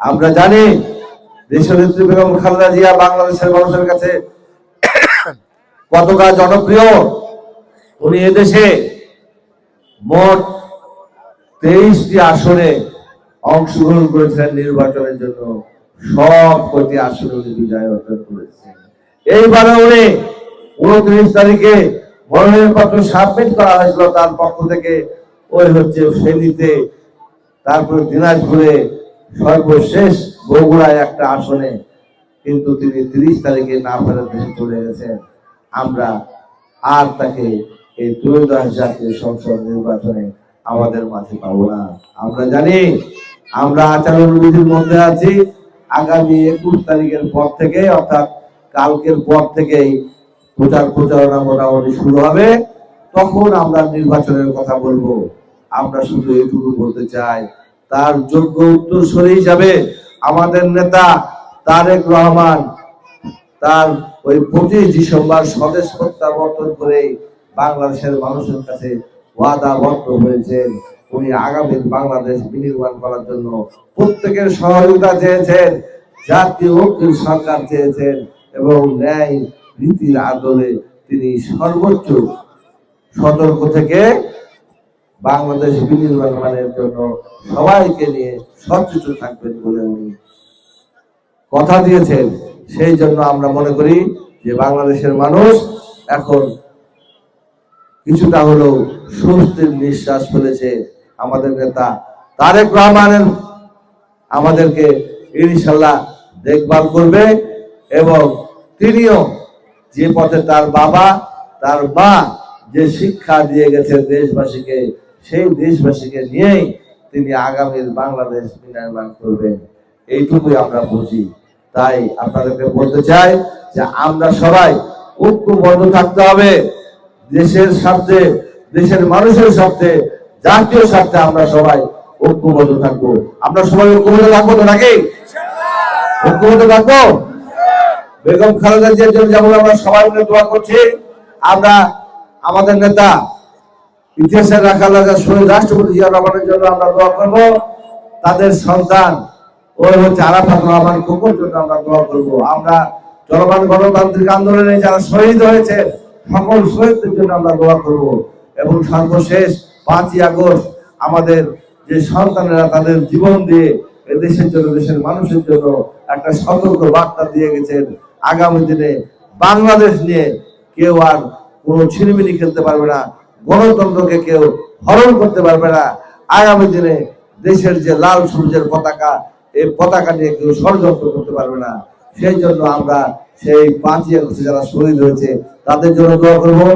আমরা জানি দেশনেত্রী বেগম খালেদা জিয়া বাংলাদেশের মানুষের কাছে কতটা জনপ্রিয়। উনি এদেশে মোট 23টি আসনে অংশগ্রহণ করেছিলেন নির্বাচনের জন্য, সব কটি আসনে উনি বিজয় অর্জন করেছেন। এইবারে উনি 29 তারিখে মনোনয়ন পত্র সাবমিট করা হয়েছিল তার পক্ষ থেকে, ওই হচ্ছে ফেনীতে, তারপরে দিনাজপুরে, সর্বশেষ বগুড়ায় একটা আসনে, কিন্তু তিনি 30 তারিখে না ফেরত দেশে চলে গেছেন। আমরা আর তাকে এই ত্রয়োদশ জাতীয় সংসদ নির্বাচনে আমাদের মাঝে পাবো না। আমরা জানি আমরা আচরণবিধির মধ্যে আছি। আগামী 21 তারিখের পর থেকে, অর্থাৎ কালকের পর থেকেই প্রচারণা মোটামুটি শুরু হবে, তখন আমরা নির্বাচনের কথা বলবো। আমরা শুধু এইটুকু বলতে চাই, তার যোগ্য উত্তরসূরি হিসাবে আমাদের নেতা তারেক রহমান তার ওই 25 ডিসেম্বর স্বদেশ প্রত্যাবর্তন করে বাংলাদেশের মানুষের কাছে ওয়াদাবদ্ধ হয়েছেন। উনি আগামী বাংলাদেশ বিনির্মাণ করার জন্য প্রত্যেকের সহযোগিতা চেয়েছেন, জাতীয় ঐক্যের সরকার চেয়েছেন, এবং ন্যায় নীতির আদলে তিনি সর্বোচ্চ সতর্ক থেকে বাংলাদেশ বিনির্মাণের জন্য সবাইকে নিয়ে সচেতন থাকবেন বলে উনি কথা দিয়েছেন। সেই জন্য আমরা মনে করি যে বাংলাদেশের মানুষ এখন কিছুটা হলেও স্বস্তির নিঃশ্বাস ফেলেছে। আমাদের নেতা তারেক রহমানের আমাদেরকে ইনশাআল্লাহ দেখভাল করবে, এবং তিনিও যে পথে তার বাবা তার মা যে শিক্ষা দিয়ে গেছে দেশবাসীকে, সেই দেশবাসীকে নিয়েই তিনি আগামীর বাংলাদেশ নির্মাণ করবেন, এইটুকুই আমরা বুঝি। তাই আপনাদেরকে বলতে চাই যে আমরা সবাই ঐক্যবদ্ধ থাকতে হবে। দেশের স্বার্থে, দেশের মানুষের স্বার্থে, জাতীয় স্বার্থে আমরা সবাই ঐক্যবদ্ধ থাকবো। আমরা সবাই ঐক্যবদ্ধ থাকবো তো নাকি? ঐক্যবদ্ধ থাকবো। বেগম খালেদা জিয়ার জন্য যেমন আমরা সবাই মিলে দোয়া করছি, আমরা আমাদের নেতা ইতিহাসের রাখা লাগা শহীদ রাষ্ট্রপতি জিয়া রহমানের জন্য আমরা দোয়া করবো। তাদের সন্তান ওই হচ্ছে আরাফাত রহমান খোকনের জন্য আমরা দোয়া করবো। আমরা চলমান গণতান্ত্রিক আন্দোলনে যারা শহীদ হয়েছে সকল শহীদদের জন্য আমরা দোয়া করব। এবং সর্বশেষ 5ই আগস্ট আমাদের যে সন্তানেরা তাদের জীবন দিয়ে দেশের জন্য, দেশের মানুষের জন্য একটা সতর্ক বার্তা দিয়ে গেছেন। আগামী দিনে বাংলাদেশ নিয়ে কেউ আর কোনো ছিনিমিনি খেলতে পারবে না, গণতন্ত্রকে কেউ হরণ করতে পারবে না। আগামী দিনে দেশের যে লাল সূর্যের পতাকা, এই পতাকা নিয়ে কেউ ষড়যন্ত্র করতে পারবে না। সেই জন্য আমরা সেই 5ই আগস্টে যারা শহীদ হয়েছে তাদের জন্য দোয়া করবো।